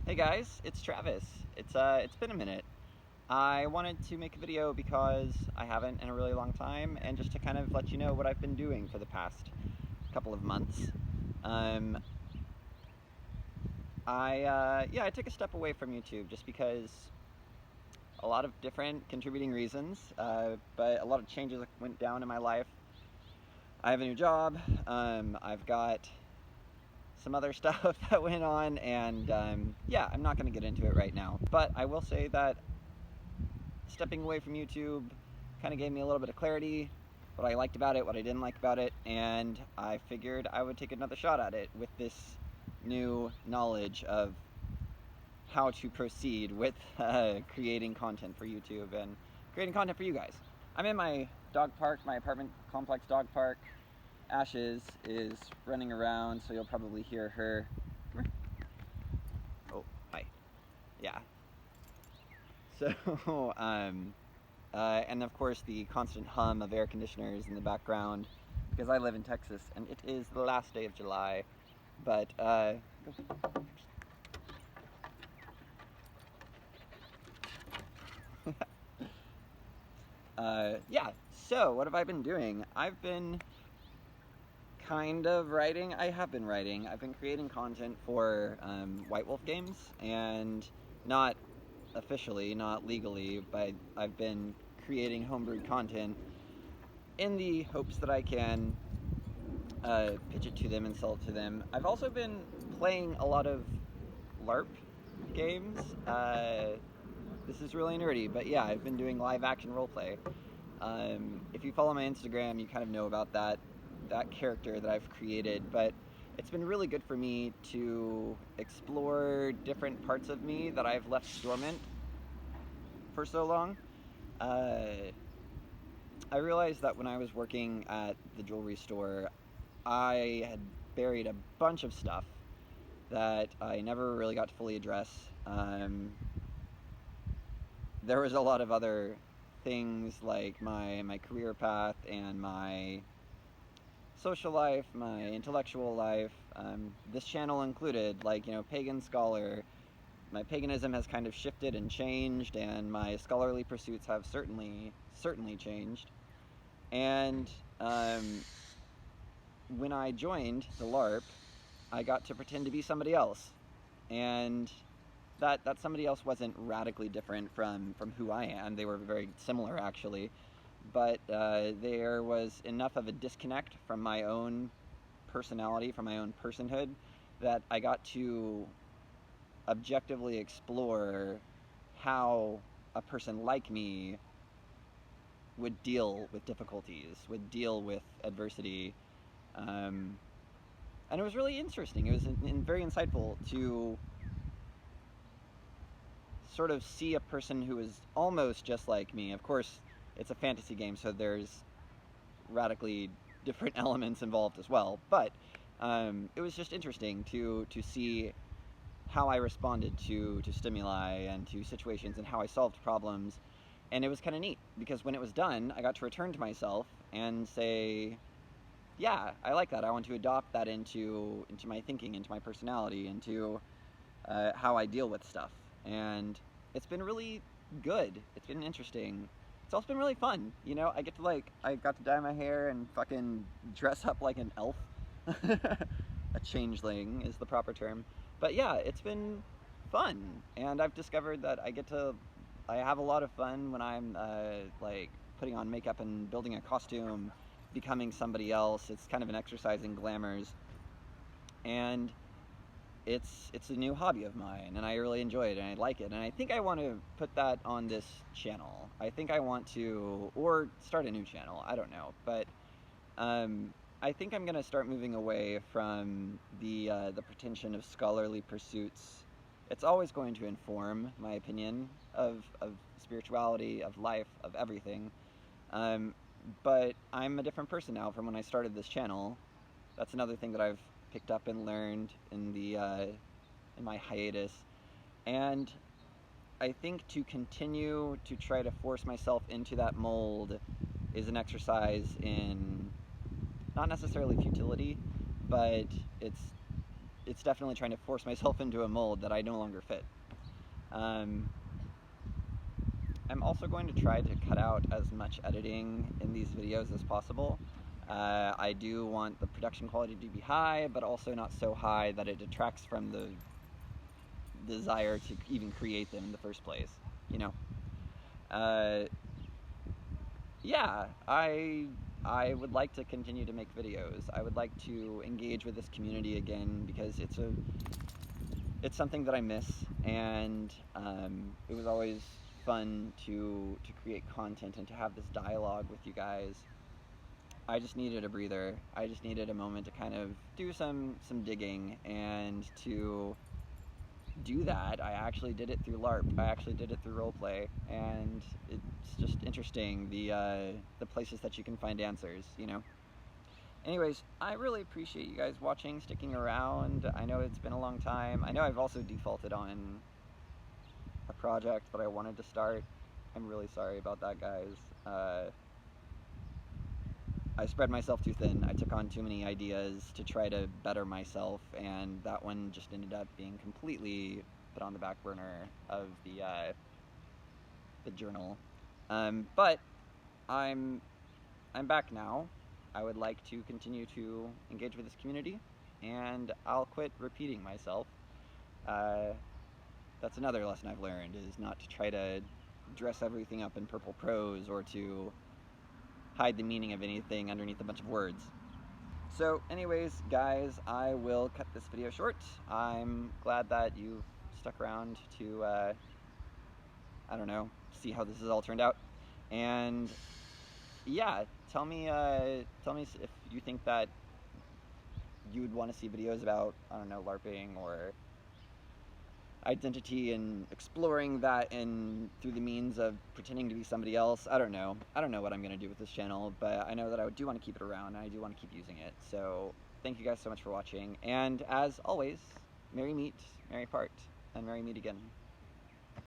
Hey guys, it's Travis. It's been a minute. I wanted to make a video because I haven't in a really long time, and just to kind of let you know what I've been doing for the past couple of months. Um, I took a step away from YouTube just because a lot of different contributing reasons, but a lot of changes went down in my life. I have a new job. I've got some other stuff that went on, and yeah, I'm not going to get into it right now. But I will say that stepping away from YouTube kind of gave me a little bit of clarity, what I liked about it, what I didn't like about it, and I figured I would take another shot at it with this new knowledge of how to proceed with creating content for YouTube and creating content for you guys. I'm in my dog park, my apartment complex dog park. Ashes is running around, so you'll probably hear her. Come here. Oh, hi. Yeah. So, and of course the constant hum of air conditioners in the background, because I live in Texas and it is the last day of July. But, yeah, so what have I been doing? I've been kind of writing. I have been writing. I've been creating content for White Wolf games, and not officially, not legally, but I've been creating homebrewed content in the hopes that I can pitch it to them and sell it to them. I've also been playing a lot of l.a.r.p games. This is really nerdy, but yeah, I've been doing live action roleplay. If you follow my Instagram, you kind of know about that character that I've created, but it's been really good for me to explore different parts of me that I've left dormant for so long. I realized that when I was working at the jewelry store, I had buried a bunch of stuff that I never really got to fully address. There was a lot of other things like my career path and my social life, my intellectual life, this channel included, like, Pagan scholar. My paganism has kind of shifted and changed, and my scholarly pursuits have certainly changed. And when I joined the l.a.r.p, I got to pretend to be somebody else, and that somebody else wasn't radically different from who I am. They were very similar, actually. But there was enough of a disconnect from my own personality, from my own personhood, that I got to objectively explore how a person like me would deal with difficulties, would deal with adversity. And it was really interesting. It was very insightful to sort of see a person who is almost just like me. Of course, it's a fantasy game, so there's radically different elements involved as well. But it was just interesting to see how I responded to stimuli and to situations, and how I solved problems. And it was kind of neat, because when it was done, I got to return to myself and say, yeah, I like that. I want to adopt that into my thinking, into my personality, into how I deal with stuff. And it's been really good. It's been interesting. It's also been really fun, I got to dye my hair and fucking dress up like an elf. A changeling is the proper term. But yeah, it's been fun, and I've discovered that I have a lot of fun when I'm like putting on makeup and building a costume, becoming somebody else. It's kind of an exercise in glamours, and it's a new hobby of mine, and I really enjoy it, and I like it, and I think I want to put that on this channel. I think I want to, or start a new channel, I don't know, but I think I'm going to start moving away from the pretension of scholarly pursuits. It's always going to inform my opinion of spirituality, of life, of everything, but I'm a different person now from when I started this channel. That's another thing that I've picked up and learned in my hiatus, and I think to continue to try to force myself into that mold is an exercise in not necessarily futility, but it's it's definitely trying to force myself into a mold that I no longer fit. I'm also going to try to cut out as much editing in these videos as possible. I do want the production quality to be high, but also not so high that it detracts from the desire to even create them in the first place, you know? Yeah, I would like to continue to make videos. I would like to engage with this community again, because it's something that I miss, and it was always fun to create content and to have this dialogue with you guys. I just needed a breather. I just needed a moment to kind of do some digging, and to do that, I actually did it through l.a.r.p. I actually did it through roleplay, and it's just interesting, the places that you can find answers, you know? Anyways, I really appreciate you guys watching, sticking around. I know it's been a long time. I know I've also defaulted on a project that I wanted to start. I'm really sorry about that, guys. I spread myself too thin. I took on too many ideas to try to better myself, and that one just ended up being completely put on the back burner of the journal. But I'm back now. I would like to continue to engage with this community, and I'll quit repeating myself. That's another lesson I've learned, is not to try to dress everything up in purple prose, or to hide the meaning of anything underneath a bunch of words. So anyways, guys, I will cut this video short. I'm glad that you've stuck around to, I don't know, see how this has all turned out. And yeah, tell me if you think that you would want to see videos about, I don't know, LARPing or identity, and exploring that through the means of pretending to be somebody else. I don't know what I'm going to do with this channel, but I know that I do want to keep it around, and I do want to keep using it. So thank you guys so much for watching, and as always, merry meet, merry part, and merry meet again.